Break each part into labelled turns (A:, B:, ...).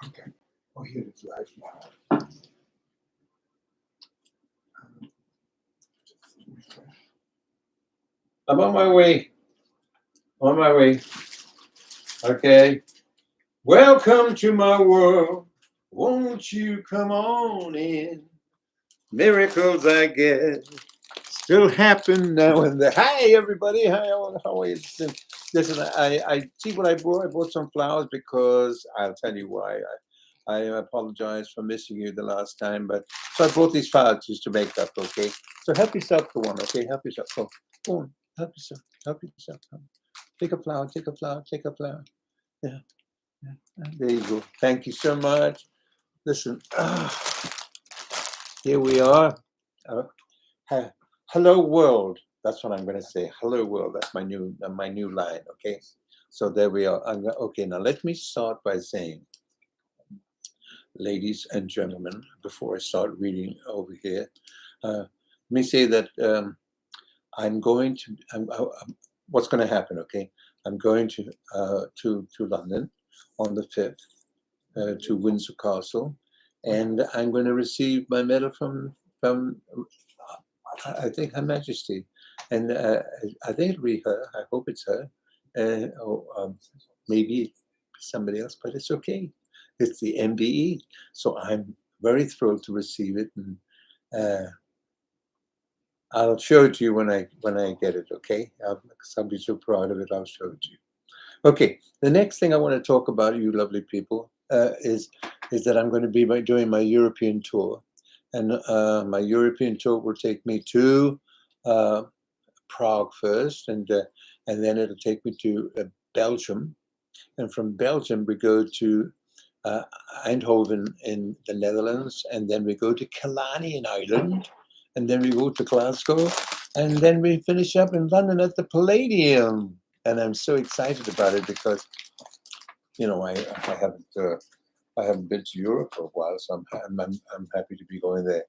A: Okay. Oh, here it's live now. I'm on my way. On my way. Okay. Welcome to my world. Won't you come on in? Miracles, I guess, still happen now and then. Hi, everybody. Hi, how are you? Listen, I see what I brought. I brought some flowers because I'll tell you why. I apologize for missing you the last time, but so I brought these flowers just to make up, okay? So help yourself to one, okay? Help yourself. Go on. Help yourself. Help yourself. Take a flower, take a flower, take a flower. Yeah. There you go. Thank you so much. Listen, here we are. Hello world. That's what I'm going to say. Hello world. That's my new line. Okay. So there we are. Okay. Now let me start by saying, ladies and gentlemen, before I start reading over here, let me say that I'm going to. What's going to happen? Okay. I'm going to London on the 5th to Windsor Castle, and I'm going to receive my medal from I think Her Majesty, and I think it'll be her. I hope it's her, or maybe somebody else, but it's okay. It's the MBE, so I'm very thrilled to receive it, and I'll show it to you when I get it. Okay, I'll be so proud of it. I'll show it to you. Okay, the next thing I want to talk about, you lovely people, is that I'm going to be doing my European tour. And my European tour will take me to Prague first, and then it'll take me to Belgium. And from Belgium, we go to Eindhoven in the Netherlands, and then we go to Killarney in Ireland, and then we go to Glasgow, and then we finish up in London at the Palladium. And I'm so excited about it because, you know, I haven't been to Europe for a while, so I'm happy to be going there.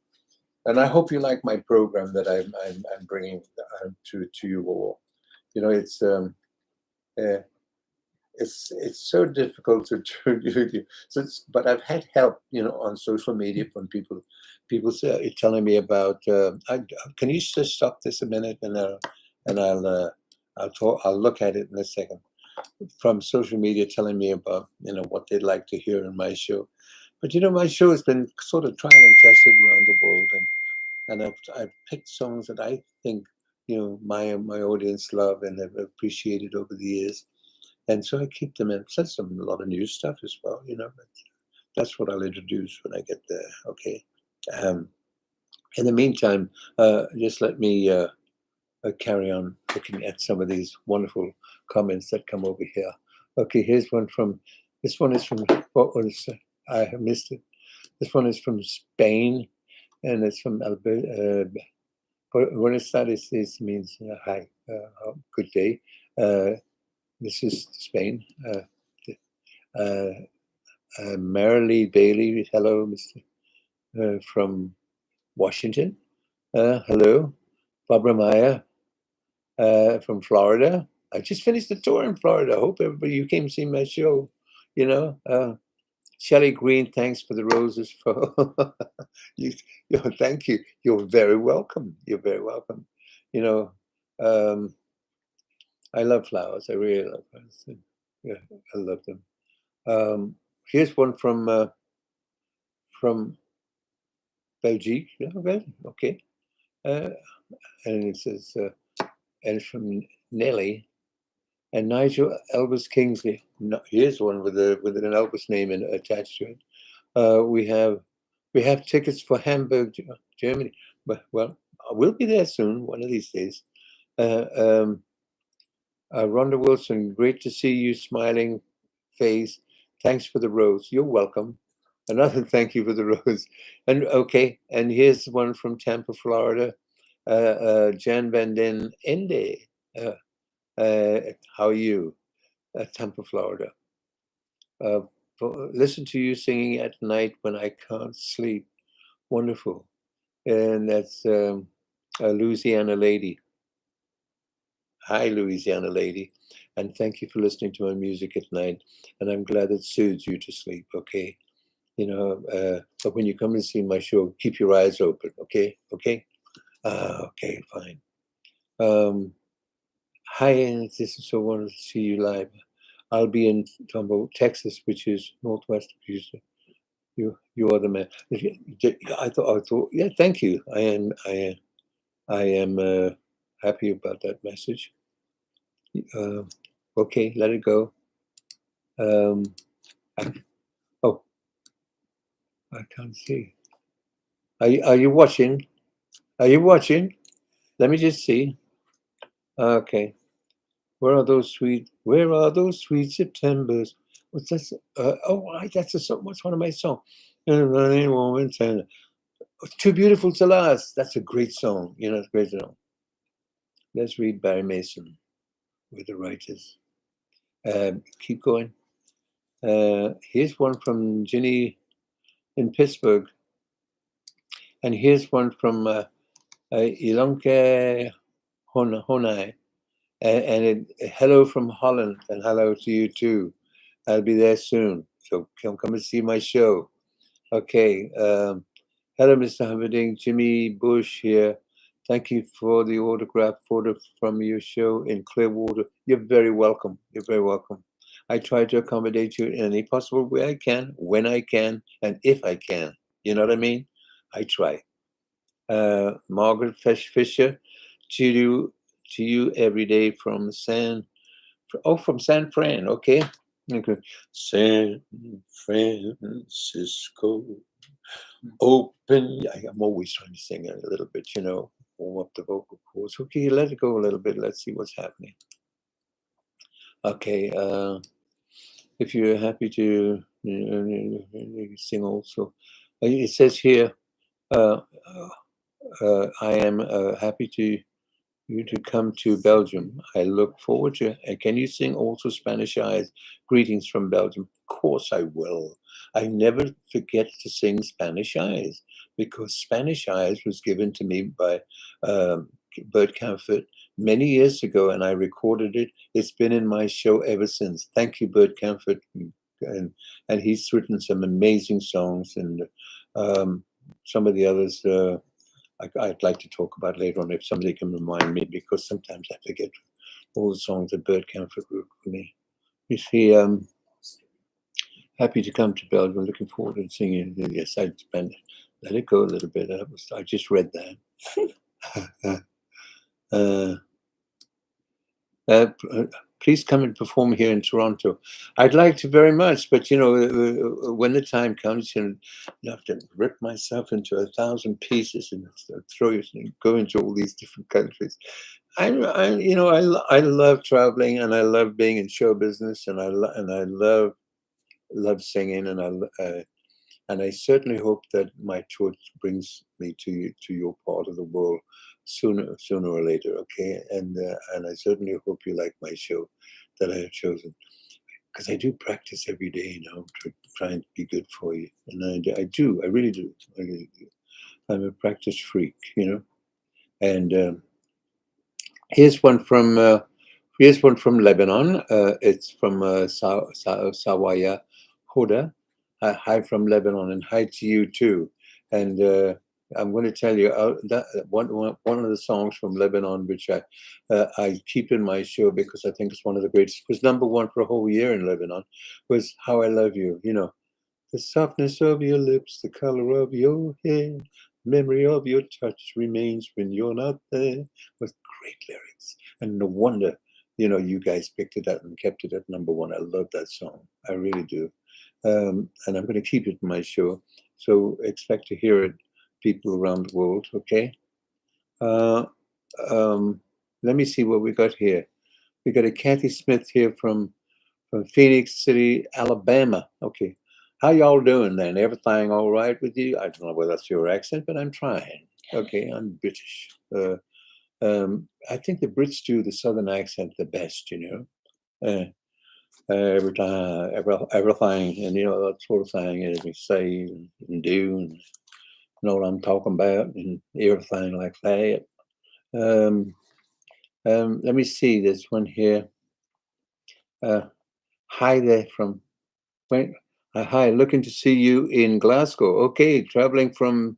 A: And I hope you like my program that I'm bringing to you all. You know, it's so difficult to do. But I've had help, you know, on social media from people telling me about. Can you just stop this a minute, and I'll look at it in a second. From social media telling me about, you know, what they'd like to hear in my show. But you know, my show has been sort of trial and tested around the world, and I've picked songs that I think, you know, my audience love and have appreciated over the years, and so I keep them in. Since a lot of new stuff as well, you know. But that's what I'll introduce when I get there. Okay. In the meantime, just let me carry on looking at some of these wonderful comments that come over here. Okay, here's one from. This one is from. What was? I have missed it. This one is from Spain, and it's from Albert. Buenos Aires means hi, good day. This is Spain. Marilee Bailey, hello, Mr. From Washington. Hello, Barbara Maya from Florida. I just finished the tour in Florida. I hope everybody, you came to see my show. You know, Shelley Green, thanks for the roses. For thank you. You're very welcome. You're very welcome. You know, I love flowers. I really love flowers. Yeah, I love them. Here's one from Belgique. Okay. And it says, and it's from Nelly and Nigel Elvis Kingsley. No, here's one with an Elvis name attached to it. We have tickets for Hamburg, Germany. But well, we'll be there soon, one of these days. Rhonda Wilson, great to see you, smiling face. Thanks for the rose. You're welcome. Another thank you for the rose. And okay, and here's one from Tampa, Florida. Jan Van Den Ende. Uh, how are you? Tampa, Florida. Uh, listen to you singing at night when I can't sleep. Wonderful. And that's a Louisiana lady. Hi, Louisiana lady. And thank you for listening to my music at night. And I'm glad it soothes you to sleep, okay? But when you come and see my show, keep your eyes open, okay? Okay? Okay, fine. Hi, and this is so wonderful to see you live. I'll be in Tombo, Texas, which is northwest of Houston. You are the man. I thought. Yeah, thank you. I am happy about that message. Uh, okay, let it go. I, oh, I can't see. Are you watching? Are you watching? Let me just see. Okay. Where are those sweet? Where are those sweet Septembers? What's that? That's a song. What's one of my songs? Running woman, too beautiful to last. That's a great song. It's a great song. Let's read Barry Mason with the writers. Keep going. Here's one from Ginny in Pittsburgh, and here's one from Ilonke Honai, and hello from Holland, and hello to you too. I'll be there soon, so come and see my show. Okay. Hello, Mr. Humperdinck. Jimmy Bush here. Thank you for the autograph photo from your show in Clearwater. You're very welcome. You're very welcome. I try to accommodate you in any possible way I can, when I can, and if I can. You know what I mean? I try. Margaret Fisher, to you every day from from San Fran. Okay. San Francisco. Open. I'm always trying to sing a little bit, warm up the vocal cords. Okay, let it go a little bit. Let's see what's happening. Okay, if you're happy to sing also, it says here, I am happy to you to come to Belgium. I look forward to it. Can you sing also Spanish Eyes? Greetings from Belgium. Of course I will. I never forget to sing Spanish Eyes because Spanish Eyes was given to me by Bert Camford many years ago, and I recorded it. It's been in my show ever since. Thank you, Bert Camford. And he's written some amazing songs, and some of the others I'd like to talk about later on if somebody can remind me, because sometimes I forget all the songs that Bert Camford wrote for me. You see, happy to come to Belgium. Looking forward to singing. Yes, I'd let it go a little bit. I just read that. Please come and perform here in Toronto. I'd like to very much, but when the time comes, you have to rip myself into 1,000 pieces and throw it and go into all these different countries. I love traveling, and I love being in show business, and I love singing, and I certainly hope that my tour brings me to your part of the world sooner or later. Okay, and I certainly hope you like my show that I have chosen, because I do practice every day now to try and be good for you, and I do. I really do. I really do. I'm a practice freak, and here's one from Lebanon. It's from Sawaya Hoda. Hi from Lebanon, and hi to you too. And I'm going to tell you that one of the songs from Lebanon, which I keep in my show because I think it's one of the greatest. It was #1 for a whole year in Lebanon. Was "How I Love You." The softness of your lips, the color of your hair, memory of your touch remains when you're not there. With great lyrics, and no wonder you guys picked it up and kept it at #1. I love that song. I really do. And I'm going to keep it in my show, so expect to hear it, people around the world. Okay. Uh, let me see what we got here. We got a Kathy Smith here from Phoenix City, Alabama. Okay. How y'all doing then? Everything all right with you? I don't know whether that's your accent, but I'm trying. Okay, I'm British. I think the Brits do the Southern accent the best, everything, and that sort of thing, we say and do, and know what I'm talking about, and everything like that. Let me see. There's one here. Hi there from. Wait, hi, looking to see you in Glasgow. Okay, traveling from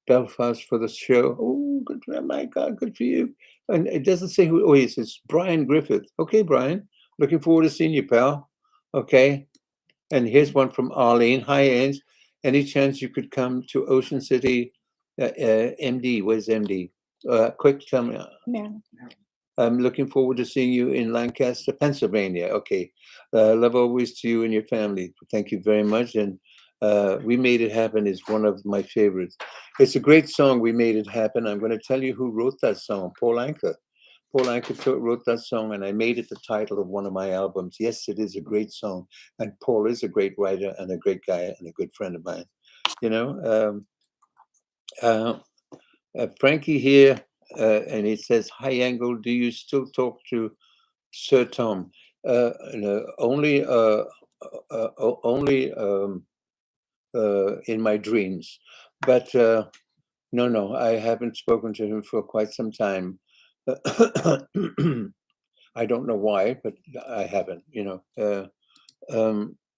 A: Belfast for the show. Oh, good! Oh my God, good for you. And it doesn't say who. Oh, it says Brian Griffith. Okay, Brian, looking forward to seeing you, pal. Okay, and here's one from Arlene. Hi, Ange. Any chance you could come to Ocean City, MD? Where's MD? Quick, tell me.
B: Maryland.
A: I'm looking forward to seeing you in Lancaster, Pennsylvania. Okay. Love always to you and your family. Thank you very much. And We Made It Happen is one of my favorites. It's a great song, We Made It Happen. I'm going to tell you who wrote that song, Paul Anka. Paul Anka wrote that song, and I made it the title of one of my albums. Yes, it is a great song. And Paul is a great writer and a great guy and a good friend of mine. Frankie here, and it says, "Hi, Engel. Do you still talk to Sir Tom?" No, only in my dreams, but no, I haven't spoken to him for quite some time. I don't know why, but I haven't.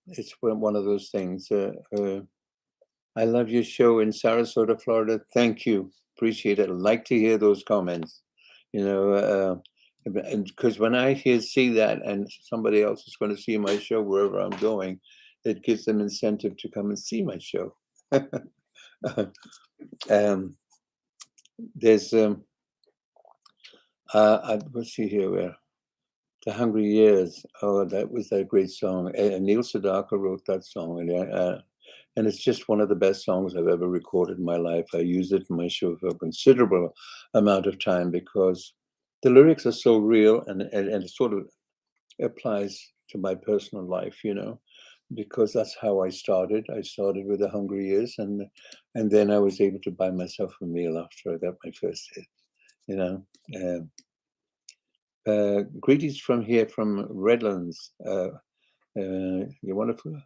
A: It's one of those things. I love your show in Sarasota, Florida. Thank you. Appreciate it. I'd like to hear those comments. And because when I see that and somebody else is going to see my show wherever I'm going, it gives them incentive to come and see my show. There's let's see here, where The Hungry Years. Oh, that was that great song. Neil Sedaka wrote that song, and it's just one of the best songs I've ever recorded in my life. I use it in my show for a considerable amount of time because the lyrics are so real, and it sort of applies to my personal life, because that's how I started. I started with The Hungry Years, and then I was able to buy myself a meal after I got my first hit, greetings from here from Redlands. You're wonderful.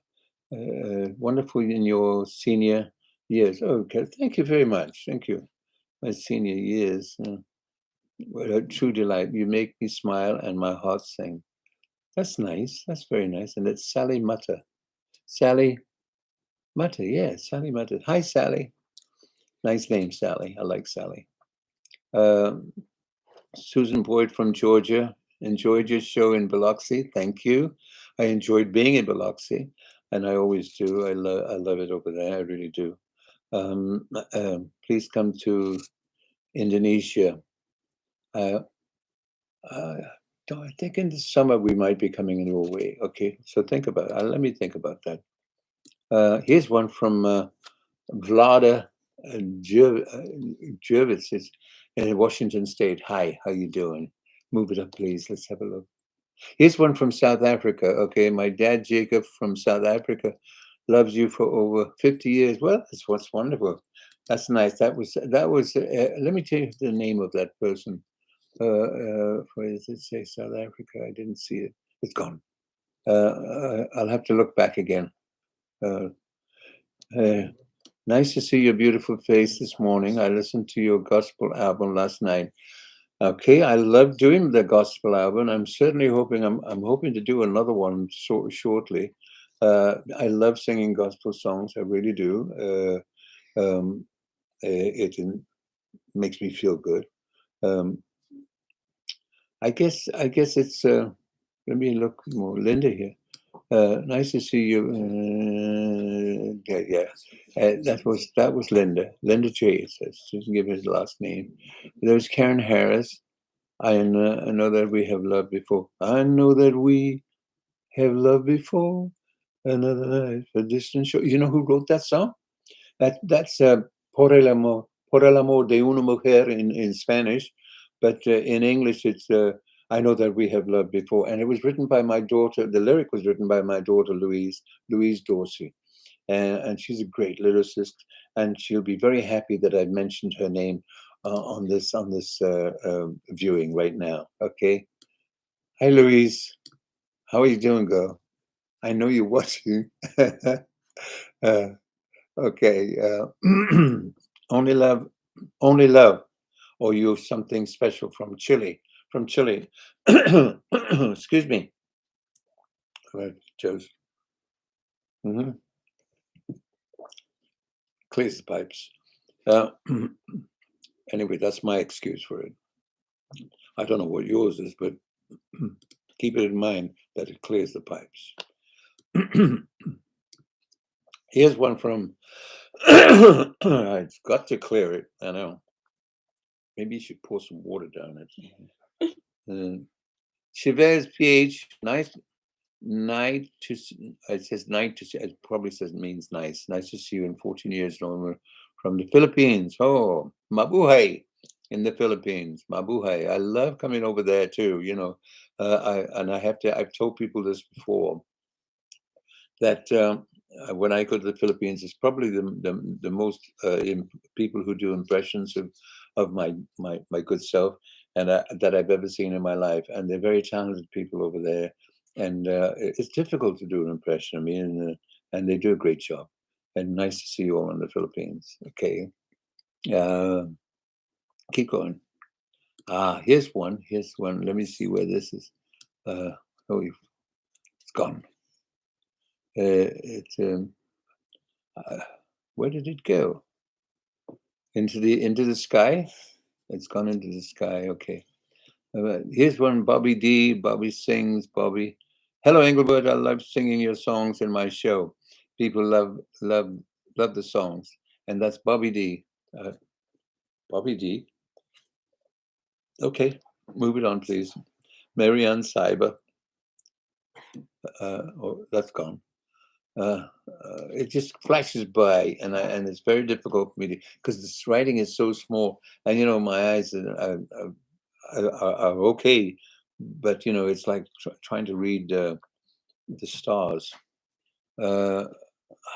A: Wonderful in your senior years. Okay, thank you very much. Thank you. My senior years. What a true delight. You make me smile and my heart sing. That's nice. That's very nice. And it's Sally Mutter. Sally Mutter, yeah, Sally Mutter. Hi, Sally. Nice name, Sally. I like Sally. Susan Boyd from Georgia. Enjoyed your show in Biloxi. Thank you. I enjoyed being in Biloxi, and I always do. I love it over there. I really do. Please come to Indonesia. I think in the summer we might be coming in Norway. Okay, so think about it. Let me think about that. Here's one from Vlada Jervis in Washington State. Hi, how you doing? Move it up, please. Let's have a look. Here's one from South Africa. Okay, my dad Jacob from South Africa loves you for over 50 years. Well, that's what's wonderful. That's nice. That was. Let me tell you the name of that person. Where does it say South Africa? I didn't see it. It's gone. I'll have to look back again. Nice to see your beautiful face this morning. I listened to your gospel album last night. Okay, I love doing the gospel album. I'm certainly hoping I'm hoping to do another one shortly. I love singing gospel songs. I really do. It makes me feel good. I guess it's. Let me look more. Linda here. Nice to see you. Yeah. That was Linda. Linda J. It says. She doesn't give his last name. There was Karen Harris. I know that we have loved before. I know that we have loved before. Another night, a distant shore. You know who wrote that song? That's Por el amor de una mujer in Spanish, but in English it's I know that we have loved before, and it was written by my daughter. The lyric was written by my daughter Louise Dorsey, and she's a great lyricist, and she'll be very happy that I mentioned her name on this viewing right now. Okay, hi Louise, how are you doing, girl? I know you're watching. Okay, only love, only love, or you something special from Chile, from Chile. Excuse me. Right, Joe's. Mm-hmm. Clears the pipes. Anyway, that's my excuse for it. I don't know what yours is, but keep it in mind that it clears the pipes. Here's one from. It's got to clear it. I know. Maybe you should pour some water down it. Chavez PH, nice night to. It says night to. It probably says means nice. Nice to see you in 14 years no from the Philippines. Oh, mabuhay in the Philippines. Mabuhay. I love coming over there too. You know, I've told people this before that when I go to the Philippines, it's probably the most people who do impressions of my good self and that I've ever seen in my life, and they're very talented people over there, and it's difficult to do an impression. I mean, and they do a great job. And nice to see you all in the Philippines. Okay, keep going. Here's one. Here's one. Let me see where this is. Oh, it's gone. Where did it go? Into the sky? It's gone into the sky. Okay. Here's one. Bobby D. Bobby sings. Bobby. Hello, Engelbert. I love singing your songs in my show. People love the songs, and that's Bobby D. Bobby D. Okay, move it on, please. Marianne Cyber. Oh, that's gone. It just flashes by, and it's very difficult for me to, because this writing is so small, and you know my eyes are okay, but you know it's like trying to read the stars.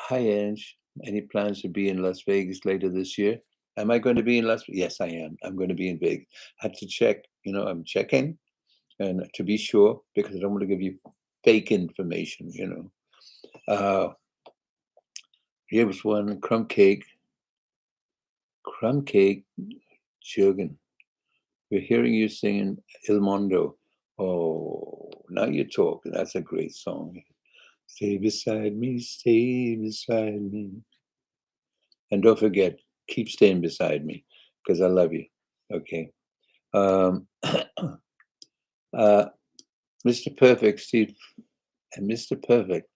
A: Hi Ange, any plans to be in Las Vegas later this year? Am I going to be in Las? Yes, I am. I'm going to be in Vegas. I had to check. You know, I'm checking, and to be sure because I don't want to give you fake information. You know. Here was one crumb cake, Jürgen. We're hearing you singing Il Mondo. Oh, now you talk. That's a great song. Stay beside me, stay beside me. And don't forget, keep staying beside me because I love you. Okay. Mr. Perfect, Steve, and Mr. Perfect,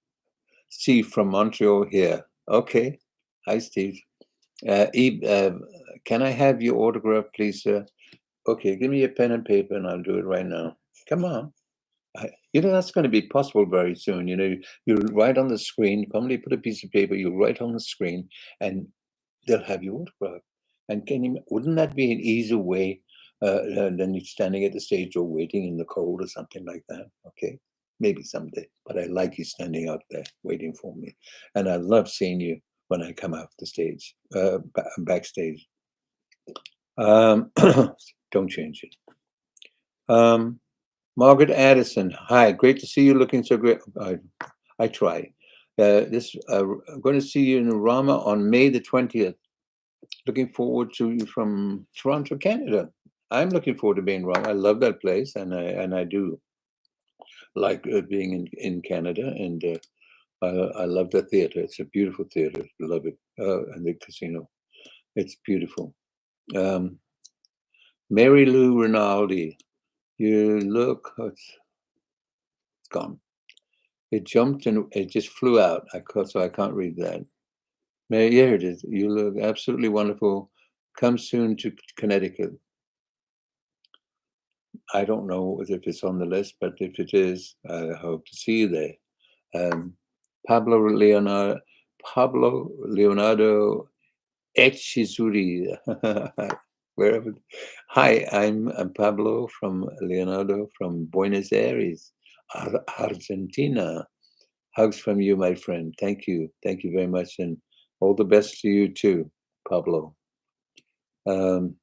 A: Steve from Montreal here. Okay. Hi, Steve. Can I have your autograph, please, sir? Okay, give me a pen and paper and I'll do it right now. Come on. You know, that's going to be possible very soon. You know, you write on the screen, probably put a piece of paper, you write on the screen, and they'll have your autograph. And wouldn't that be an easier way than you standing at the stage or waiting in the cold or something like that? Okay, maybe someday. But I like you standing out there waiting for me. And I love seeing you when I come off the stage, backstage. Don't change it. Margaret Addison, hi, great to see you looking so great. I try. I'm going to see you in Rama on May the 20th. Looking forward to you from Toronto, Canada. I'm looking forward to being in Rama. I love that place, and I do like being in Canada, and I love the theater. It's a beautiful theater. Love it, and the casino. It's beautiful. Mary Lou Rinaldi, you look. It's gone. It jumped and it just flew out. So I can't read that. Mary, here it is. You look absolutely wonderful. Come soon to Connecticut. I don't know if it's on the list, but if it is, I hope to see you there. Pablo Leonardo Echizuri. wherever. Hi, I'm Pablo from Leonardo from Buenos Aires, Argentina. Hugs from you, my friend. Thank you. Thank you very much. And all the best to you too, Pablo. Um,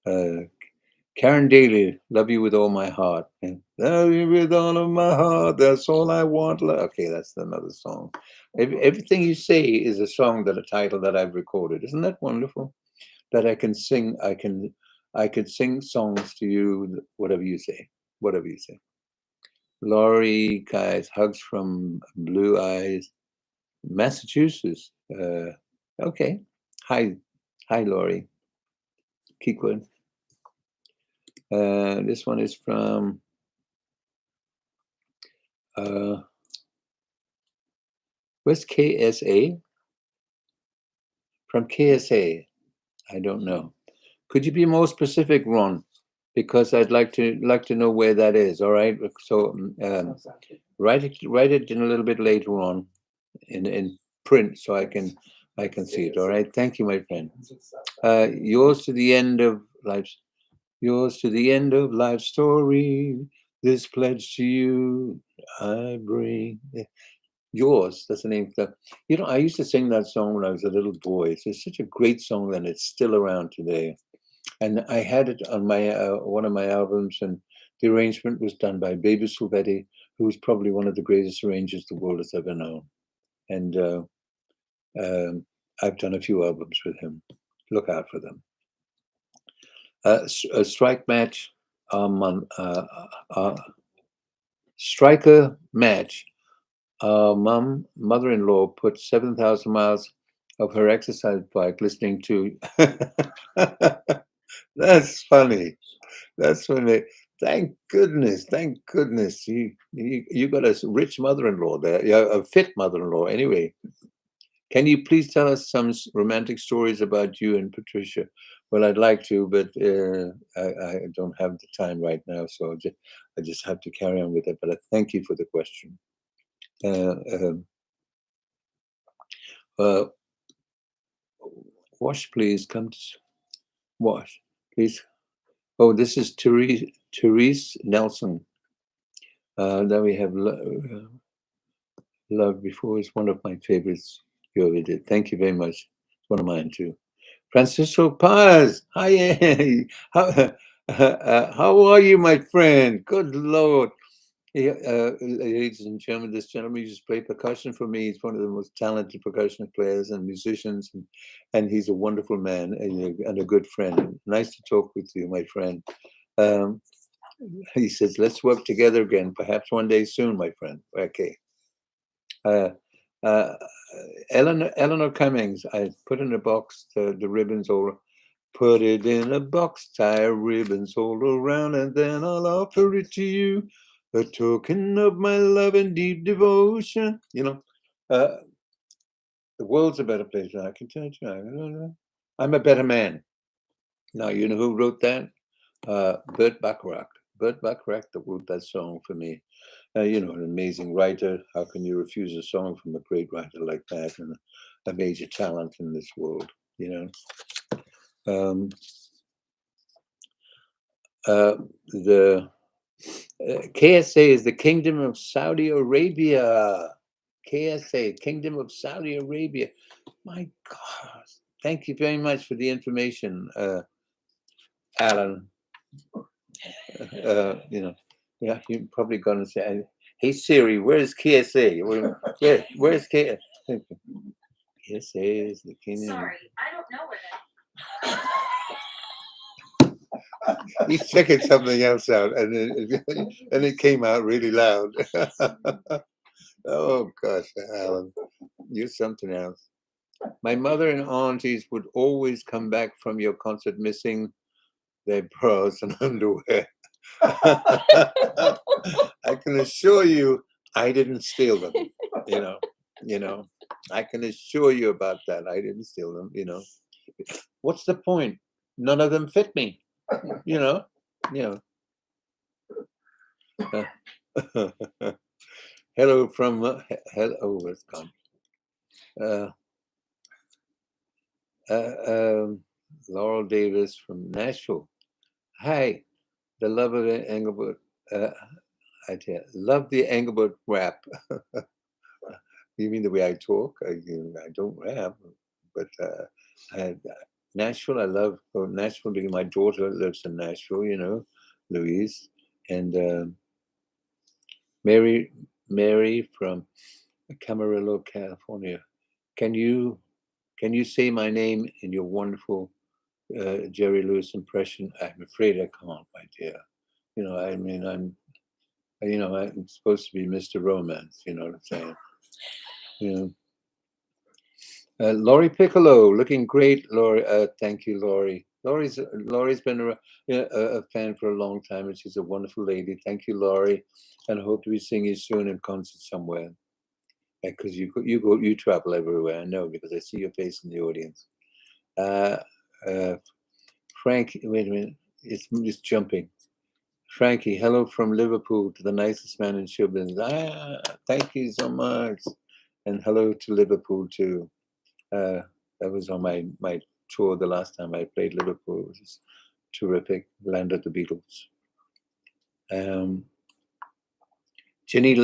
A: uh, Karen Daly, love you with all my heart. And love you with all of my heart. That's all I want. Okay, that's another song. Everything you say is a song that a title that I've recorded. Isn't that wonderful? That I can sing. I could sing songs to you. Whatever you say. Whatever you say. Laurie, guys, hugs from Blue Eyes, Massachusetts. Okay. Hi, Laurie. Keep going. This one is from where's KSA? From KSA. I don't know. Could you be more specific, Ron? Because I'd like to know where that is. All right. So write it in a little bit later on in print so I can see it. All right. Thank you, my friend. Yours to the end of life. Yours to the end of life story. This pledge to you I bring. Yours. That's the name. I used to sing that song when I was a little boy. It's such a great song, and it's still around today. And I had it on my one of my albums, and the arrangement was done by Baby Silvetti, who was probably one of the greatest arrangers the world has ever known. And I've done a few albums with him. Look out for them. A strike match, striker match. Mother-in-law put 7,000 miles of her exercise bike listening to. That's funny. That's funny. Thank goodness. Thank goodness. You got a rich mother-in-law there. Yeah, a fit mother-in-law. Anyway, can you please tell us some romantic stories about you and Patricia? Well, I'd like to, but I don't have the time right now, so I just have to carry on with it. But I thank you for the question. Wash, please. Come to wash, please. Oh, this is Therese Nelson. That we have loved before. It's one of my favorites you ever did. Thank you very much. It's one of mine too. Francisco Paz. Hi. How are you, my friend? Good Lord. Ladies and gentlemen, this gentleman used to play percussion for me. He's one of the most talented percussion players and musicians, and he's a wonderful man and a good friend. Nice to talk with you, my friend. He says, let's work together again, perhaps one day soon, my friend. Okay. Eleanor Cummings, I put in a box the ribbons all. Put it in a box, tie ribbons all around, and then I'll offer it to you, a token of my love and deep devotion. The world's a better place now. I can tell you, I'm a better man. Now, you know who wrote that? Burt Bacharach. Burt Bacharach that wrote that song for me. An amazing writer. How can you refuse a song from a great writer like that and a major talent in this world? The KSA is the Kingdom of Saudi Arabia. KSA, Kingdom of Saudi Arabia. My God. Thank you very much for the information, Alan. Yeah, you're probably going to say, hey, Siri, where's KSA? Where's KSA? KSA is the Kingdom.
B: Sorry, I don't know where that.
A: He's checking something else out, and it came out really loud. Oh gosh, Alan, you're something else. My mother and aunties would always come back from your concert missing their bras and underwear. I can assure you, I didn't steal them. I can assure you about that. I didn't steal them. What's the point? None of them fit me. Hello from hello. It's gone. Laurel Davis from Nashville. Hi, the love of Engelbert. I tell you, love the Engelbert rap. You mean the way I talk? I don't rap, but I, Nashville. I love Nashville because my daughter lives in Nashville. Louise, and Mary from Camarillo, California. Can you can you say my name in your wonderful Jerry Lewis impression? I'm afraid I can't, my dear. I mean, I'm supposed to be Mr. Romance. You know what I'm saying? You know. Laurie Piccolo, looking great, Laurie. Thank you, Laurie. Laurie's been a fan for a long time, and she's a wonderful lady. Thank you, Laurie, and I hope to be seeing you soon in concert somewhere. Because you travel everywhere, I know, because I see your face in the audience. Uh, uh, Frank, wait a minute, it's jumping. Frankie, hello from Liverpool to the nicest man in show business. Thank you so much, and hello to Liverpool too. Uh, that was on my tour the last time I played Liverpool. It was terrific. Land of the Beatles. Jenny,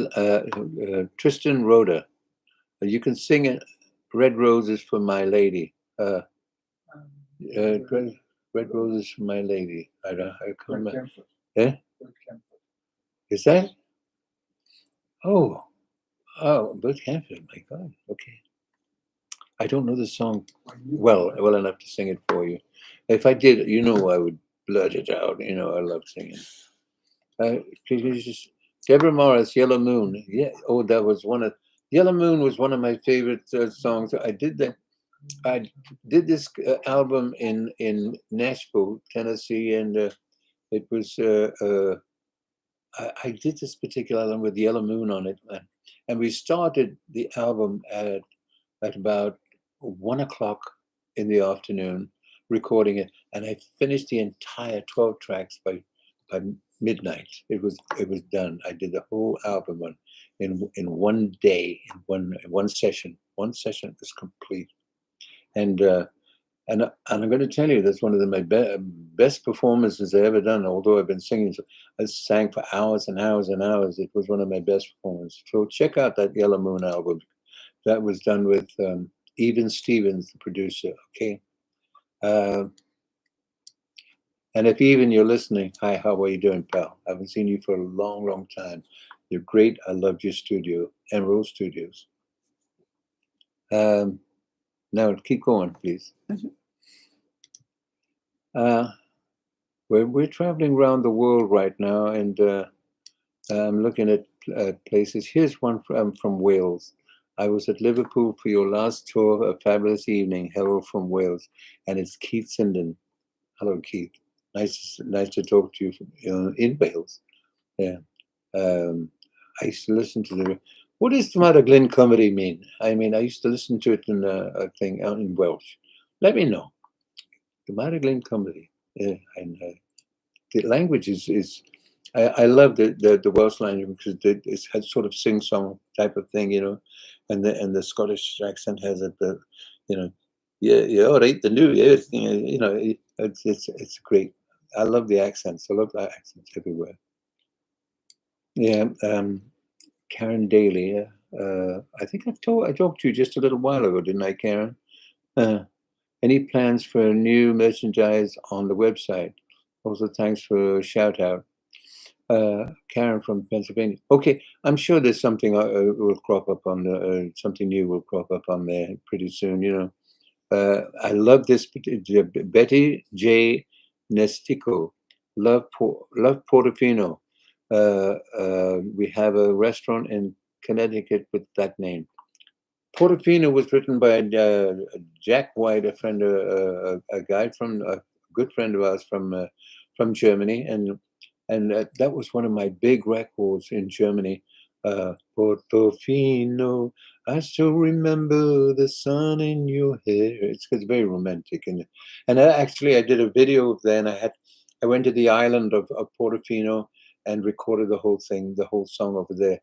A: Tristan Rhoda. You can sing it. Red Roses for My Lady. Red Roses for My Lady. I can't remember. Yeah? Is that? Oh, Bert Camford. My God. Okay. I don't know the song well enough to sing it for you. If I did, I would blurt it out. I love singing. Please just Deborah Morris, Yellow Moon. Yeah. Oh, that was Yellow Moon was one of my favorite songs. I did this album in Nashville, Tennessee, and it was I did this particular album with Yellow Moon on it, and we started the album at about 1 o'clock in the afternoon, recording it, and I finished the entire 12 tracks by midnight. It was done. I did the whole album in one day, in one session. One session was complete, and I'm going to tell you that's one of my best performances I've ever done. Although I've been singing, I sang for hours and hours and hours. It was one of my best performances. So check out that Yellow Moon album. That was done with Even Stevens, the producer. Okay. And if even you're listening, hi, how are you doing, pal? I haven't seen you for a long, long time. You're great. I loved your studio, Emerald Studios. Now keep going, please. We're traveling around the world right now, and I'm looking at places. Here's one from Wales. I was at Liverpool for your last tour, a fabulous evening. Hello from Wales, and it's Keith Sinden. Hello, Keith. Nice to talk to you in Wales. Yeah. I used to listen to what does the Matter Glen comedy mean? I mean, I used to listen to it in a thing out in Welsh. Let me know. The Matter Glen comedy. Yeah, and the language is I love the Welsh language because it's had sort of sing song type of thing, and the Scottish accent has it, yeah, all right, the new, everything, it's great. I love the accents. I love the accents everywhere. Yeah, Karen Daly. I think I talked to you just a little while ago, didn't I, Karen? Any plans for new merchandise on the website? Also, thanks for a shout out. Karen from Pennsylvania. Okay, I'm sure there's something will crop up on something new will crop up on there pretty soon. I love this Betty J. Nestico. Love Portofino. We have a restaurant in Connecticut with that name. Portofino was written by Jack White, a guy a good friend of ours from Germany, and that was one of my big records in Germany. Portofino, I still remember the sun in your hair. It's very romantic, and actually I did a video of that. And I went to the island of Portofino and recorded the whole thing, the whole song over there.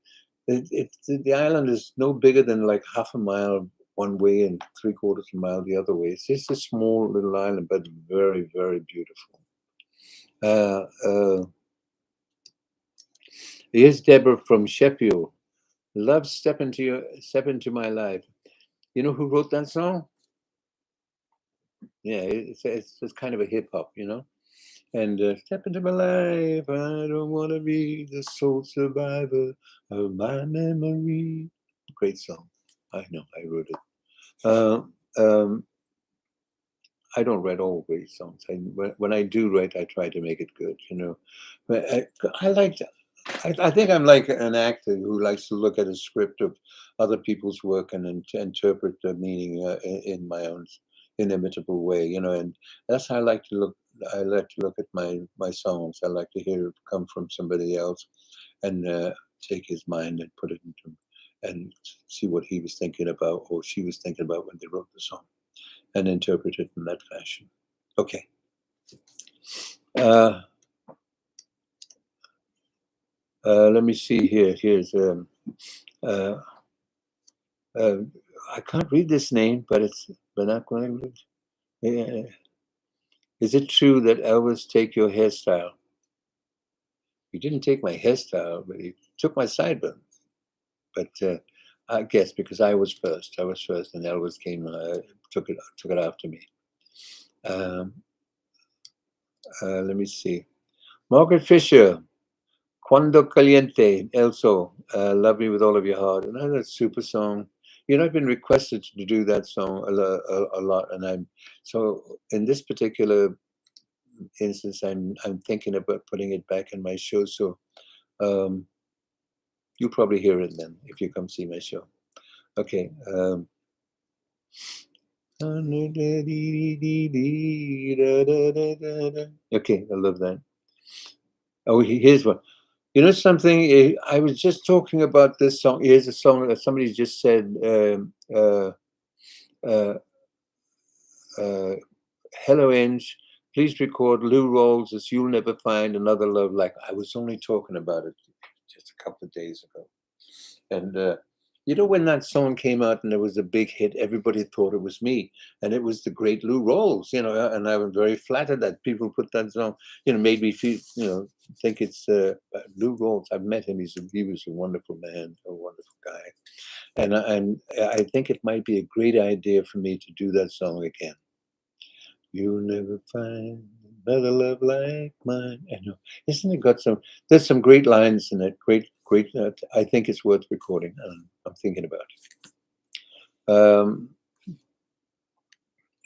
A: The island is no bigger than like half a mile one way and 3/4 of a mile the other way. It's just a small little island, but very, very beautiful. Here's Deborah from Sheffield. Love step into my life. You know who wrote that song? Yeah, it's kind of a hip hop, you know. And step into my life. I don't want to be the sole survivor of my memory. Great song. I know, I wrote it. I don't write all great songs. When I do write, I try to make it good, you know. But I think I'm like an actor who likes to look at a script of other people's work and interpret the meaning in my own inimitable way, you know. And that's how I like to look. I like to look at my songs. I like to hear it come from somebody else, and take his mind and put it into, and see what he was thinking about or she was thinking about when they wrote the song, and interpret it in that fashion. Okay. Let me see here. Here's I can't read this name, but it's vernacular language. Yeah. Is it true that Elvis take your hairstyle? He didn't take my hairstyle, but he took my sideburns. But I guess because I was first, and Elvis came, took it after me. Let me see. Margaret Fisher, Cuando Caliente, Elso, Love Me With All of Your Heart. Another super song. You know, I've been requested to do that song a lot, and I'm so in this particular instance, I'm thinking about putting it back in my show. So you'll probably hear it then if you come see my show. Okay. Okay, I love that. Oh, here's one. You know something? I was just talking about this song. Here's a song that somebody just said. Uh, Hello, Inge. Please record Lou Rawls' "You'll Never Find Another Love Like." I was only talking about it just a couple of days ago, and you know when that song came out and it was a big hit, everybody thought it was me, and it was the great Lou Rawls. You know, and I was very flattered that people put that song. You know, made me feel. You know, think it's Lou Rawls. I've met him. He was a wonderful man, a wonderful guy, and I think it might be a great idea for me to do that song again. You'll never find another love like mine. I know, isn't it got some? There's some great lines in it. Great. I think it's worth recording. I'm thinking about it.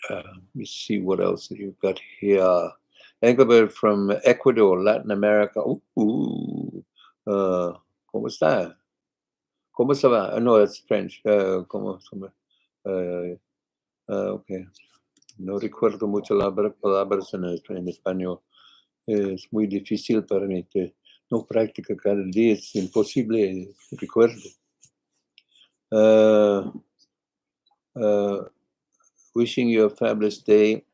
A: Let me see what else you've got here. Engelbert from Ecuador, Latin America. ¿Cómo está? ¿Cómo se va? No, that's French. ¿Cómo? Okay. No recuerdo mucho las palabras en español. Es muy difícil para mí. No practico cada día. Es imposible recuerdo. Wishing you a fabulous day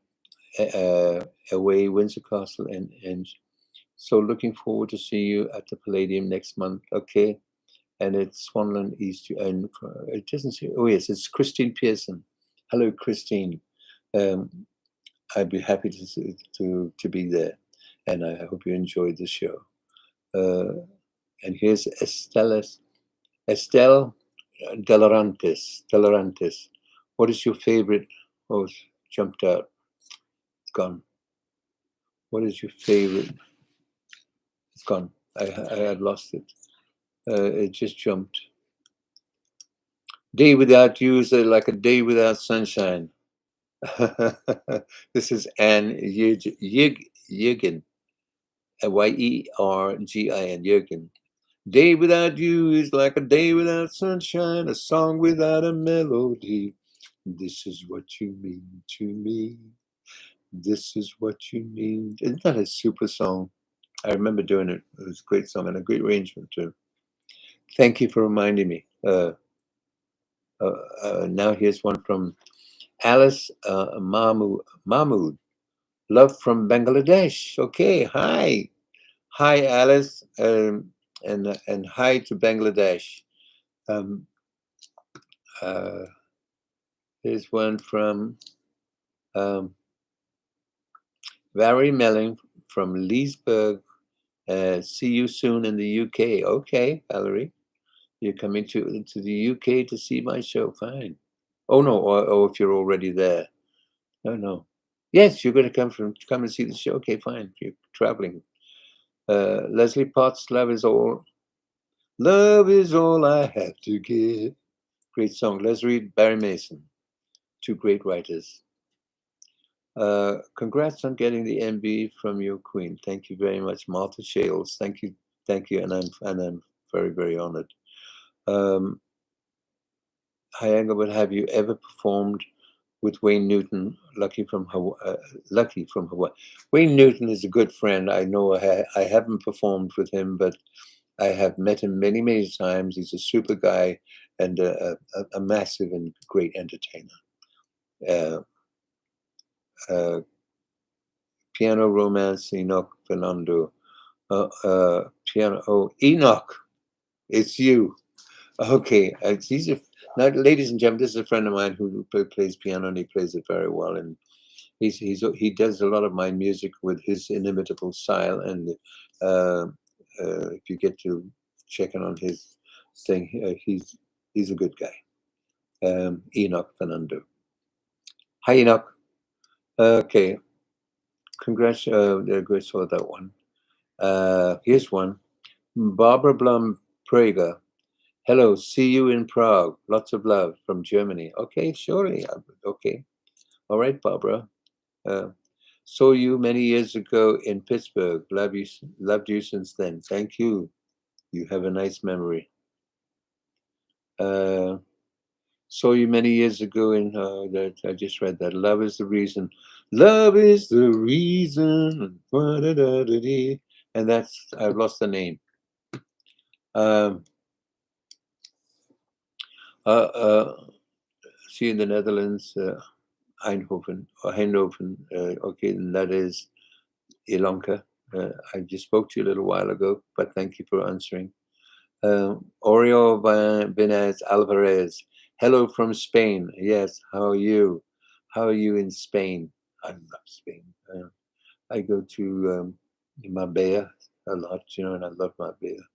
A: away, Windsor Castle, and so looking forward to see you at the Palladium next month. Okay, and it's Swanland East, and it doesn't say. Oh yes, it's Christine Pearson. Hello, Christine. I'd be happy to be there, and I hope you enjoyed the show. And here's Estelle Delarantis. What is your favorite? Oh, it's jumped out. It's gone. What is your favorite? It's gone. I had lost it. It just jumped. Day without you is like a day without sunshine. This is Anne Yergin. Yergin. Jurgen. Day without you is like a day without sunshine, a song without a melody. This is what you mean to me. This is what you mean. Isn't that a super song? I remember doing it. It was a great song and a great arrangement too. Thank you for reminding me. Now here's one from Alice Mahmood. Love from Bangladesh. Okay, hi. Hi, Alice, and hi to Bangladesh. Here's one from um, Valerie Melling from Leesburg. See you soon in the UK. Okay, Valerie, you're coming to the UK to see my show. Fine. Oh no, or if you're already there. No, no. Yes, you're going to come and see the show. Okay, fine. You're traveling. Leslie Potts, Love is All. Love is all I have to give. Great song. Let's read Barry Mason. Two great writers. Congrats on getting the MB from your queen. Thank you very much, Martha Shales. Thank you, and I'm very, very honored. Hi, Engelbert. Have you ever performed with Wayne Newton? Lucky from Hawaii. Wayne Newton is a good friend. I know I haven't performed with him, but I have met him many, many times. He's a super guy and a massive and great entertainer. Uh, Piano Romance, Enoch Fernando. Piano. Oh, Enoch, it's you. Okay, now, ladies and gentlemen, this is a friend of mine who plays piano and he plays it very well. And he does a lot of my music with his inimitable style. And if you get to checking on his thing, he's a good guy. Enoch Fernando. Hi, Enoch. Okay, congrats. Great for that one. Here's one. Barbara Blum Prager. Hello, see you in Prague. Lots of love from Germany. Okay, surely. Okay. All right, Barbara. Saw you many years ago in Pittsburgh. Loved you since then. Thank you. You have a nice memory. Saw you many years ago in that I just read that. Love is the reason. Love is the reason. And that's I've lost the name. Um, See in the Netherlands, Eindhoven or Eindhoven. Okay, and that is Ilonka. I just spoke to you a little while ago, but thank you for answering. Oreo Benez Alvarez. Hello from Spain. Yes, how are you? How are you in Spain? I love Spain. I go to Marbella a lot, and I love Marbella.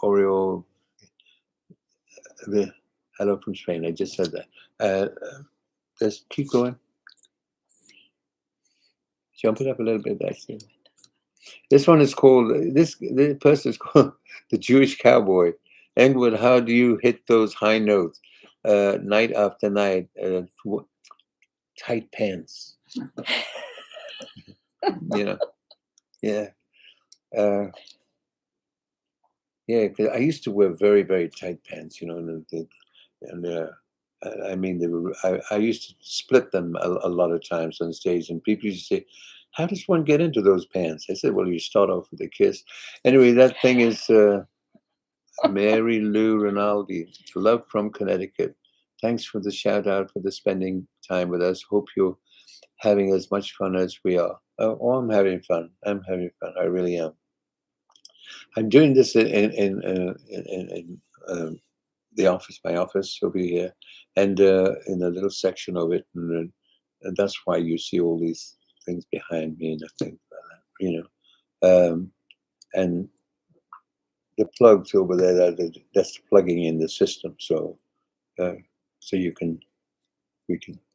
A: Oreo, hello from Spain. I just said that. Just keep going. Jump it up a little bit. That's it. This one is called, the person is called the Jewish Cowboy. Englewood, how do you hit those high notes night after night? Tight pants. Yeah. Uh, yeah, because I used to wear very, very tight pants, and I mean, I used to split them a lot of times on stage, and people used to say, how does one get into those pants? I said, well, you start off with a kiss. Anyway, that thing is Mary Lou Rinaldi. Love from Connecticut. Thanks for the shout out, for the spending time with us. Hope you're having as much fun as we are. Oh, I'm having fun. I'm having fun. I really am. I'm doing this in the office, my office over here, and in a little section of it, and that's why you see all these things behind me and things like that, and the plugs over there, that's plugging in the system, so we can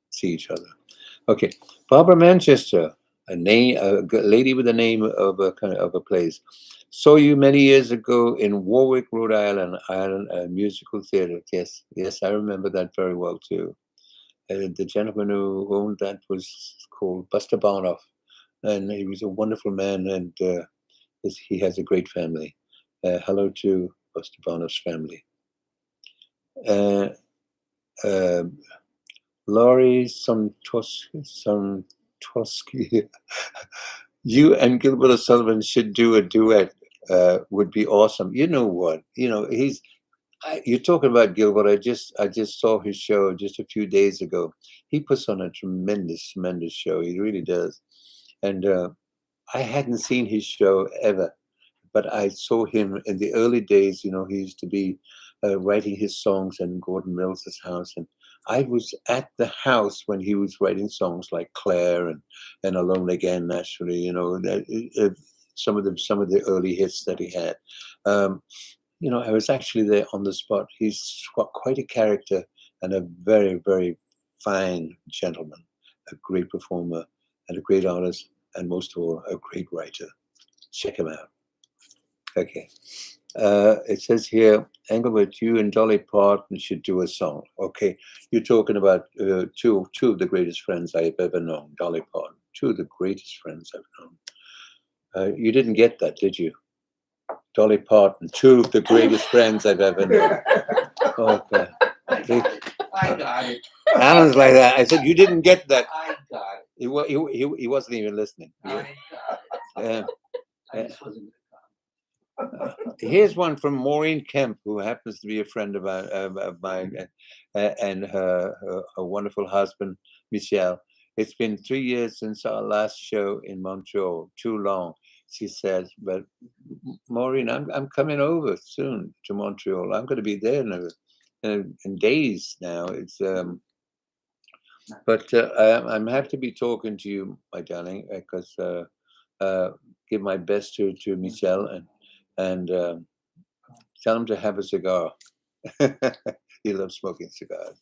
A: see each other. Okay, Barbara Manchester, a lady with the name of a kind of a place. Saw you many years ago in Warwick, Rhode Island, musical theater. Yes, yes, I remember that very well too. The gentleman who owned that was called Buster Barnoff, and he was a wonderful man, and he has a great family. Hello to Buster Barnoff's family. Uh, Laurie Toski. You and Gilbert O'Sullivan should do a duet. Would be awesome. You know what? You're talking about Gilbert. I just saw his show just a few days ago. He puts on a tremendous, tremendous show. He really does. And I hadn't seen his show ever, but I saw him in the early days. He used to be writing his songs in Gordon Mills's house, and I was at the house when he was writing songs like Claire and Alone Again. Naturally, some of the early hits that he had. I was actually there on the spot. He's quite a character and a very, very fine gentleman, a great performer and a great artist, and most of all, a great writer. Check him out. Okay. It says here, Engelbert, you and Dolly Parton should do a song. Okay. You're talking about two of the greatest friends I've ever known, Dolly Parton. Two of the greatest friends I've known. You didn't get that, did you? Dolly Parton, two of the greatest friends I've ever known. Okay.
C: I got it.
A: Alan's like that. I said, you didn't get that.
C: I got it.
A: He wasn't even listening.
C: I got it. I just wasn't
A: Here's one from Maureen Kemp, who happens to be a friend of mine, and her wonderful husband, Michel. It's been 3 years since our last show in Montreal. Too long, she says. But Maureen, I'm coming over soon to Montreal. I'm going to be there in days now. It's but I'm happy to be talking to you, my darling, because give my best to Michel and tell him to have a cigar. He loves smoking cigars.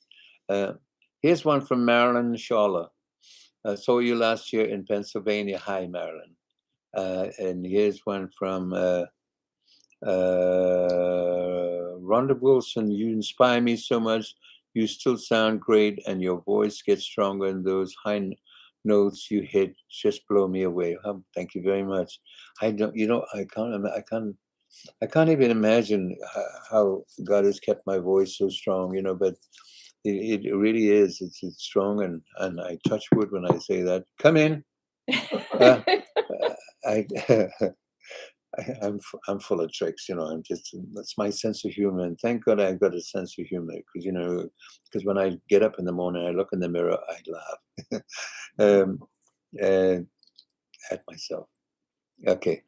A: Here's one from Marilyn Schaller. I saw you last year in Pennsylvania. Hi, Marilyn. And here's one from Rhonda Wilson. You inspire me so much. You still sound great, and your voice gets stronger, and those high notes you hit just blow me away. Thank you very much. I can't even imagine how God has kept my voice so strong, but it really is. It's strong, and I touch wood when I say that. Come in. I'm full of tricks, that's my sense of humor, and thank God I've got a sense of humor, because when I get up in the morning, I look in the mirror, I laugh at myself. Okay.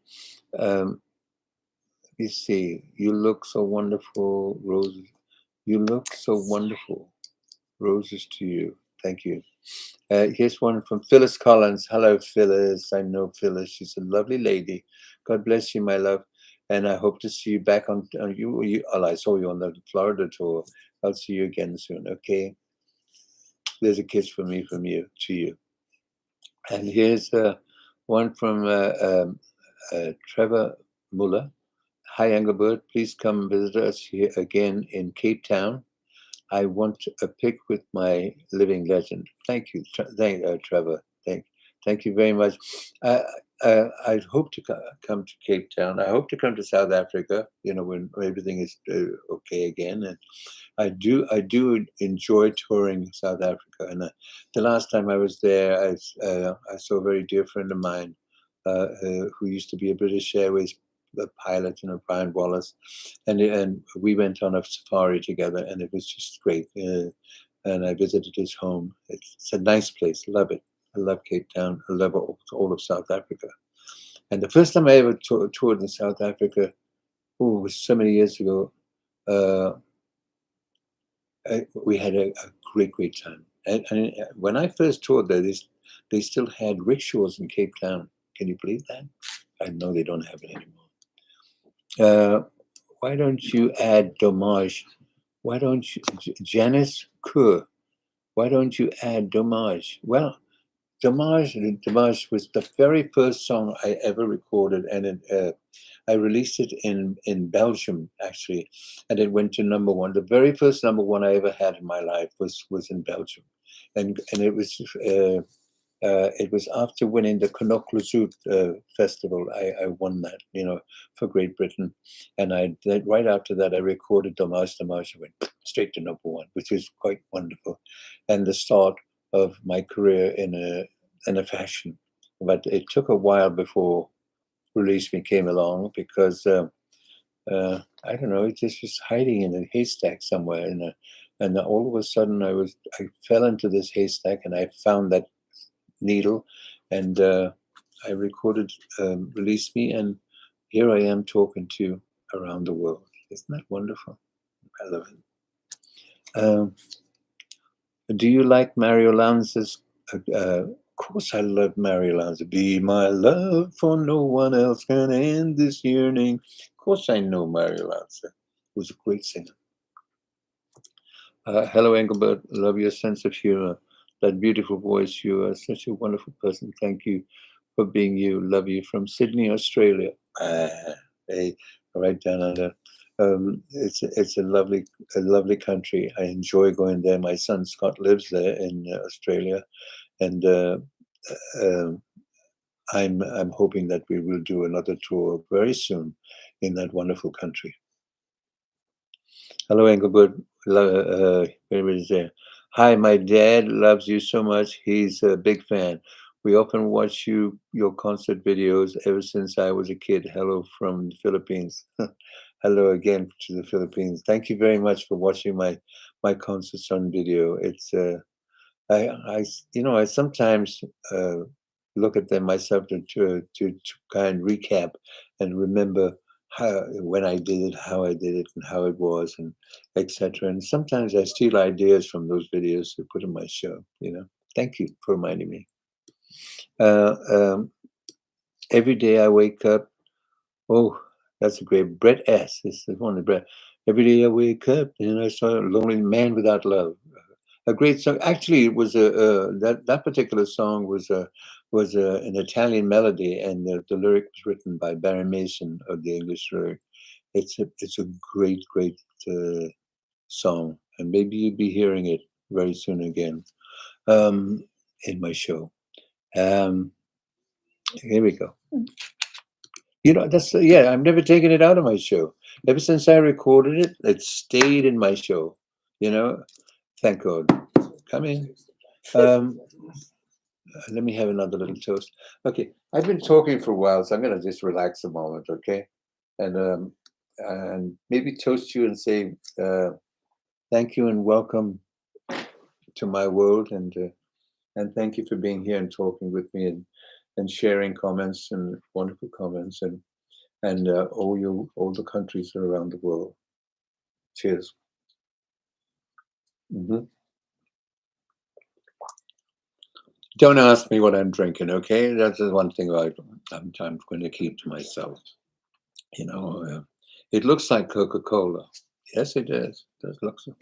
A: You see, you look so wonderful, roses. You look so wonderful. Roses to you. Thank you. Here's one from Phyllis Collins. Hello, Phyllis. I know Phyllis. She's a lovely lady. God bless you, my love. And I hope to see you back on you. I saw you on the Florida tour. I'll see you again soon. Okay. There's a kiss from me, from you to you. And here's one from Trevor Muller. Hi, Engelbert. Please come visit us here again in Cape Town. I want a pic with my living legend. Thank you, Trevor. Thank you very much. I hope to come to Cape Town. I hope to come to South Africa. When everything is okay again. And I do enjoy touring South Africa. And the last time I was there, I saw a very dear friend of mine who used to be a British Airways pilot, Brian Wallace, and we went on a safari together, and it was just great. And I visited his home. It's a nice place. Love it. I love Cape Town. I love all of South Africa. And the first time I ever toured in South Africa, it was so many years ago. We had a great time. And when I first toured there, they still had rickshaws in Cape Town. Can you believe that? I know they don't have it anymore. Why don't you add Dommage? Why don't you, Janice Kerr? Why don't you add Dommage? Well, Dommage was the very first song I ever recorded, and I released it in Belgium, actually, and it went to number one. The very first number one I ever had in my life was in Belgium, and it was after winning the Knokkelzoet festival. I won that, for Great Britain, and right after that I recorded Dommage. I went straight to number one, which was quite wonderful, and the start of my career in a fashion. But it took a while before Release Me came along, because I don't know, it just was hiding in a haystack somewhere, and all of a sudden I fell into this haystack, and I found that needle, and I recorded Release Me, and here I am talking to you around the world. Isn't that wonderful? I love it. Do you like Mario Lanza's? Of course, I love Mario Lanza. Be my love, for no one else can end this yearning. Of course, I know Mario Lanza. He was a great singer. Hello, Engelbert. Love your sense of humor. That beautiful voice. You are such a wonderful person. Thank you for being you. Love you from Sydney, Australia. Hey, right down under. It's a lovely country. I enjoy going there. My son Scott lives there in Australia, and I'm hoping that we will do another tour very soon in that wonderful country. Hello, Engelbert. Everybody's there. Hi, my dad loves you so much. He's a big fan. We often watch your concert videos ever since I was a kid. Hello from the Philippines. Hello again to the Philippines. Thank you very much for watching my concerts on video. It's I sometimes look at them myself to kind of recap and remember when I did it, how I did it, and how it was, and etc. And sometimes I steal ideas from those videos to put in my show. Thank you for reminding me. Every day I wake up. Oh, that's a great Brett S. This is one of Brett. Every day I wake up and I saw a lonely man without love. A great song. Actually, it was that particular song was an Italian melody, and the lyric was written by Barry Mason of the English lyric. It's a great song, and maybe you'll be hearing it very soon again in my show. Here we go. That's I've never taken it out of my show. Ever since I recorded it, it stayed in my show. Thank God. Come in. Let me have another little toast. Okay, I've been talking for a while, so I'm going to just relax a moment, okay? And maybe toast you and say thank you and welcome to my world, and thank you for being here and talking with me and sharing comments and wonderful comments and all the countries around the world. Cheers. Don't ask me what I'm drinking, okay? That's the one thing I'm going to keep to myself. It looks like Coca-Cola. Yes, it is. It does look so.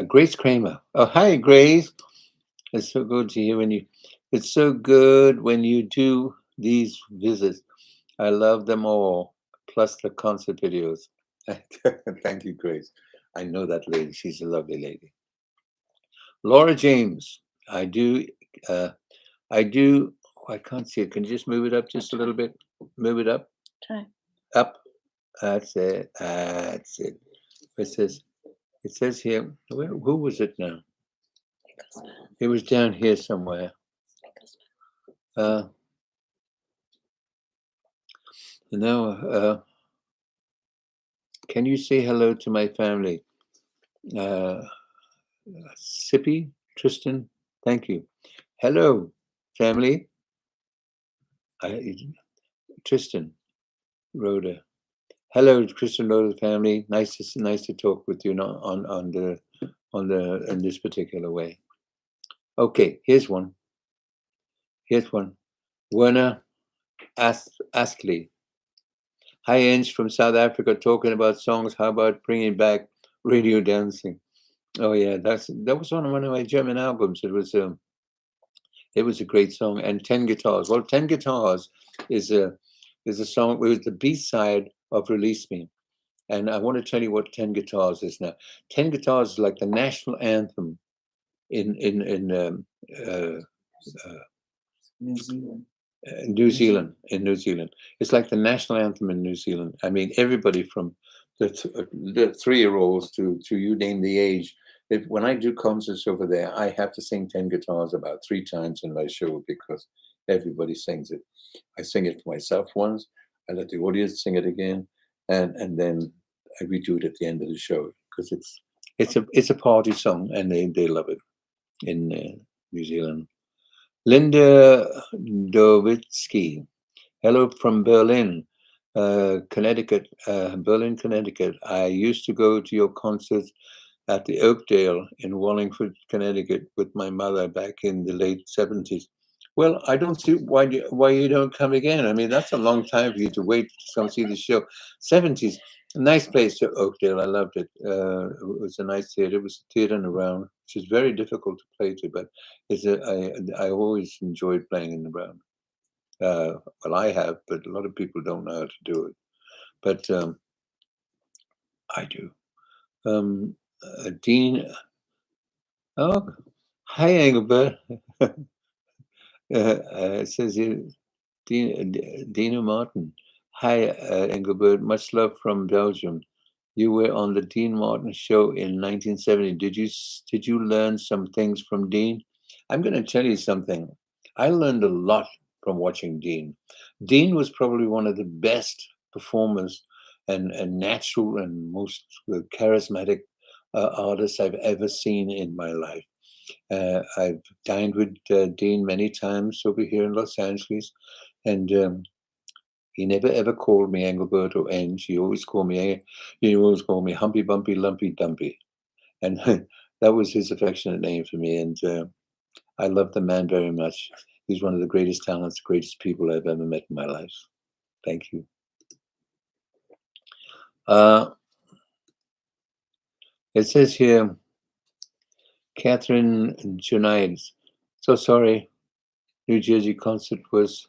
A: Grace Kramer. Oh, hi, Grace. It's so good to hear it's so good when you do these visits. I love them all, plus the concert videos. Thank you, Grace. I know that lady. She's a lovely lady. Laura James. I can't see it. Can you just move it up just a little bit? Move it up.
D: Try.
A: Up. That's it. It says here, who was it now? It was down here somewhere. Can you say hello to my family? Sippy, Tristan, thank you. Hello, family. Tristan, Rhoda. Hello, Tristan, Rhoda family. Nice to talk with you in this particular way. Okay, here's one. Werner Astley. Hi, Inch from South Africa, talking about songs. How about bringing back radio dancing? Oh yeah, that was on one of my German albums. It was a great song. And 10 Guitars. Well, 10 Guitars is a song. It was the B-side of Release Me. And I want to tell you what 10 Guitars is now. 10 Guitars is like the national anthem in
C: New Zealand.
A: New Zealand. In New Zealand, it's like the national anthem in New Zealand. I mean, everybody from the 3-year-olds to you name the age. When I do concerts over there, I have to sing 10 Guitars about 3 times in my show because everybody sings it. I sing it for myself once. I let the audience sing it again, and then I redo it at the end of the show because it's a party song and they love it in New Zealand. Linda Dovitsky. Hello from Berlin. Connecticut, Berlin, Connecticut. I used to go to your concerts at the Oakdale in Wallingford, Connecticut, with my mother back in the late 70s. Well, I don't see why you don't come again. I mean, that's a long time for you to wait to come see the show. 70s, a nice place to Oakdale. I loved it. It was a nice theater. It was a theater in the round, which is very difficult to play to, but I always enjoyed playing in the round. Well, I have, but a lot of people don't know how to do it. But I do. Dean, oh, hi, Engelbert. It says here, Dina Martin. Hi, Engelbert. Much love from Belgium. You were on the Dean Martin show in 1970. Did you learn some things from Dean? I'm going to tell you something. I learned a lot from watching Dean. Dean was probably one of the best performers and natural and most charismatic artists I've ever seen in my life. I've dined with Dean many times over here in Los Angeles, and he never ever called me Engelbert or Eng. He always called me Humpy Bumpy Lumpy Dumpy, and that was his affectionate name for me. And I love the man very much. He's one of the greatest talents, greatest people I've ever met in my life. Thank you. It says here, Catherine Junaid. So sorry, New Jersey concert was,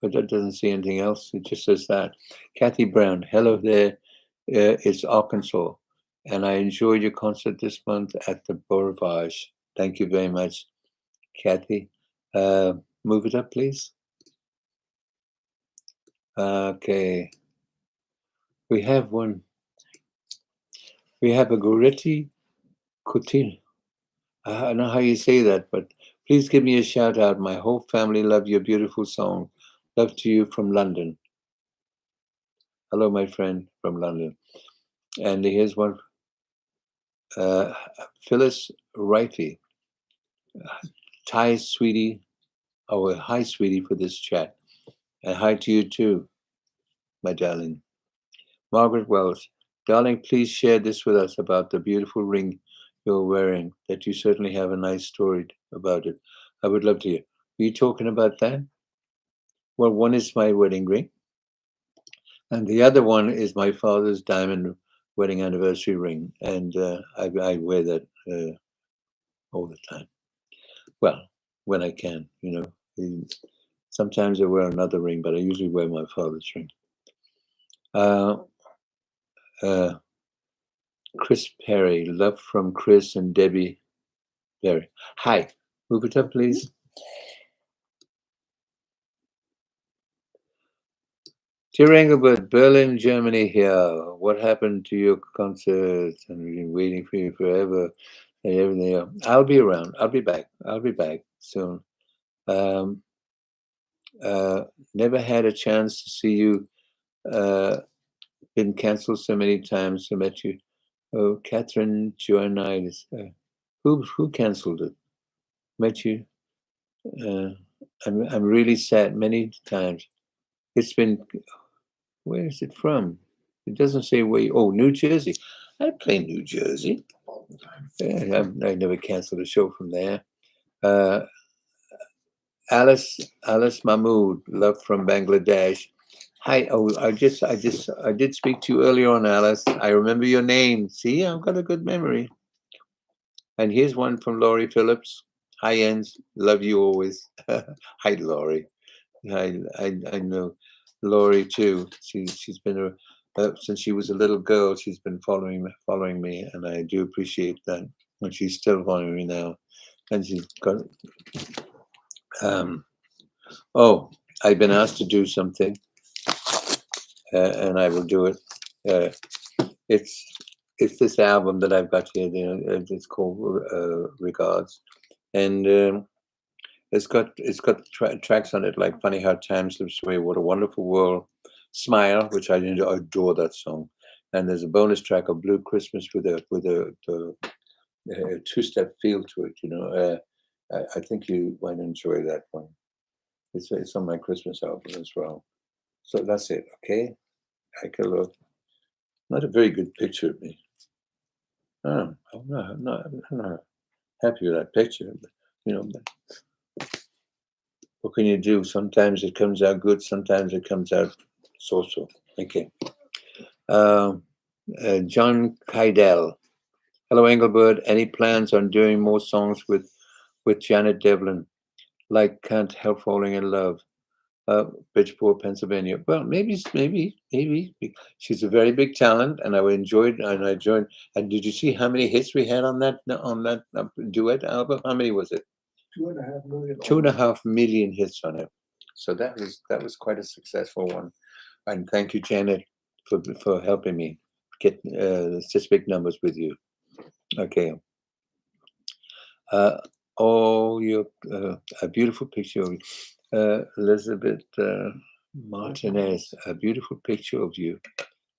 A: but that doesn't say anything else. It just says that. Kathy Brown, hello there. It's Arkansas. And I enjoyed your concert this month at the Beaurivage. Thank you very much, Kathy. Move it up, please. Okay. We have one. We have a Goretti Coutinho. I don't know how you say that, but please give me a shout out. My whole family love your beautiful song. Love to you from London. Hello, my friend from London. And here's one. Phyllis Wrighty. Hi, sweetie. Oh, hi, sweetie, for this chat. And hi to you too, my darling. Margaret Wells. Darling, please share this with us about the beautiful ring you're wearing, that you certainly have a nice story about it. I would love to hear. Are you talking about that? Well, one is my wedding ring, and the other one is my father's diamond wedding anniversary ring, and I wear that all the time. Well, when I can, you know. Sometimes I wear another ring, but I usually wear my father's ring. Chris Perry, love from Chris and Debbie Perry. Hi, move it up, please. Dear Engelbert, Berlin, Germany here. What happened to your concert? And we've been waiting for you forever and everything else. I'll be around. I'll be back. I'll be back soon. Never had a chance to see you. Been canceled so many times. I met you. Oh, Catherine Joanides. Who canceled it? Met you. I'm really sad many times. It's been. Where is it from? It doesn't say where. Oh, New Jersey. I play New Jersey. Yeah, I never canceled a show from there. Alice Mahmood, love from Bangladesh. Hi. Oh, I did speak to you earlier on, Alice. I remember your name. See, I've got a good memory. And here's one from Laurie Phillips. Hi, Jens. Love you always. Hi, Laurie. I know Laurie too. She's been since she was a little girl. She's been following me, and I do appreciate that. And she's still following me now. And she's got. Oh, I've been asked to do something, and I will do it. It's this album that I've got here. It's called Regards, and it's got tracks on it like "Funny How Time Slips Away," "What a Wonderful World," "Smile," which I adore that song, and there's a bonus track of "Blue Christmas" with a two-step feel to it. You know, I think you might enjoy that one. It's on my Christmas album as well. So that's it, okay? I can look. Not a very good picture of me. I'm not happy with that picture, but, but what can you do? Sometimes it comes out good, sometimes it comes out so-so. Okay. John Kydell. Hello, Engelbert. Any plans on doing more songs with Janet Devlin, like Can't Help Falling in Love, Bridgeport, Pennsylvania? Well, maybe. She's a very big talent, and I enjoyed. And I joined. And did you see how many hits we had on that duet album? How many was it?
C: 2.5 million.
A: 2.5 million hits on it. So that was quite a successful one. And thank you, Janet, for helping me get such big numbers with you. Okay. You're a beautiful picture of you. Elizabeth Martinez, a beautiful picture of you.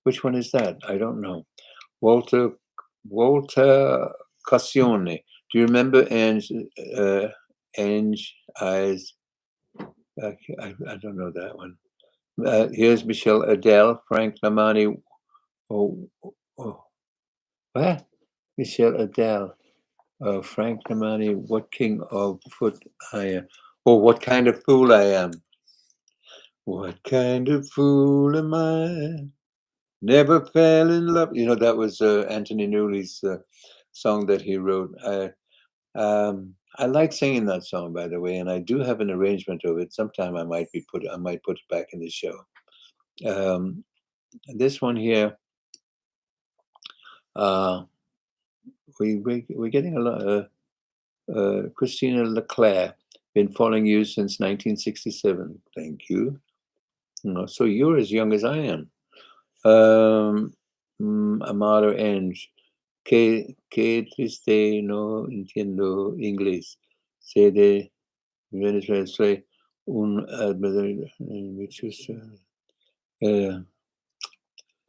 A: Which one is that? I don't know. Walter Cassione. Do you remember Ange Eyes? I don't know that one. Here's Michelle Adele, Frank Lamani. What? Michelle Adele. Frank Lamani, what king of foot I am. What kind of fool I am. What kind of fool am I? Never fell in love. That was Anthony Newley's song that he wrote. I like singing that song, by the way, and I do have an arrangement of it. Sometime I might put it back in the show. This one here, we're getting a lot. Christina Leclerc, been following you since 1967. Thank you. So you're as young as I am. Amado Enge, que triste, no entiendo inglés. Sé de Venezuela, soy un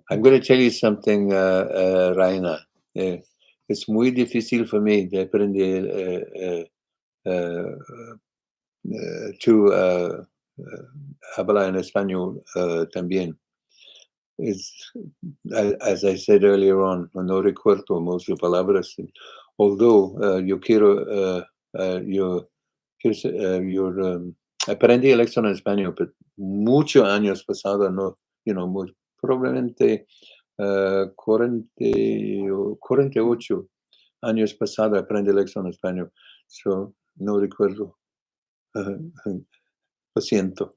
A: I'm going to tell you something, Raina. Es muy difícil for me de aprender hablar en español también. As I said earlier on, no recuerdo muchas palabras. Although yo quiero, aprendí el lección en español, pero muchos años pasados, no, probablemente 48 años pasados aprendí lección en español. So, no recuerdo. Lo siento.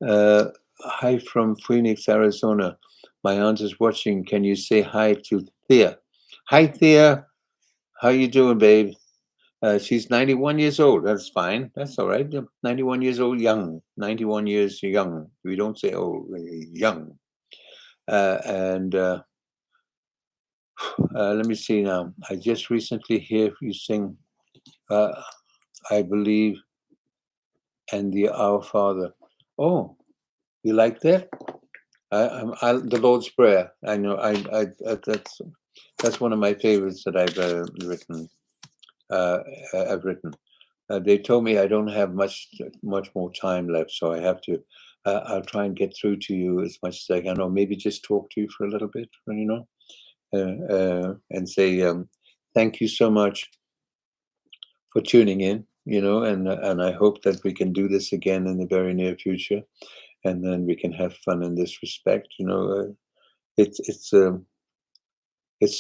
A: Hi from Phoenix, Arizona. My aunt is watching. Can you say hi to Thea? Hi, Thea. How you doing, babe? She's 91 years old. That's fine. That's all right. 91 years old, young. 91 years young. We don't say old, young. Let me see now. I just recently hear you sing, I believe, and the Our Father. Oh, you like that? The Lord's Prayer. I know. That's one of my favorites that I've written. They told me I don't have much more time left, so I have to. I'll try and get through to you as much as I can, or maybe just talk to you for a little bit, and say thank you so much for tuning in, and I hope that we can do this again in the very near future, and then we can have fun in this respect. It's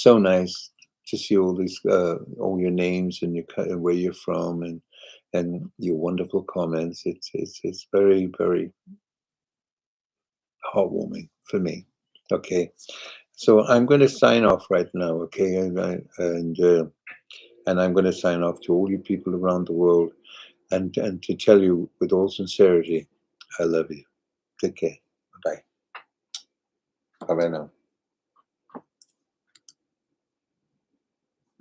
A: so nice to see all your names and where you're from and your wonderful comments. It's very, very heartwarming for me. Okay, so I'm going to sign off right now. Okay, and I'm going to sign off to all you people around the world, and to tell you with all sincerity, I love you. Take care. Bye. Bye now.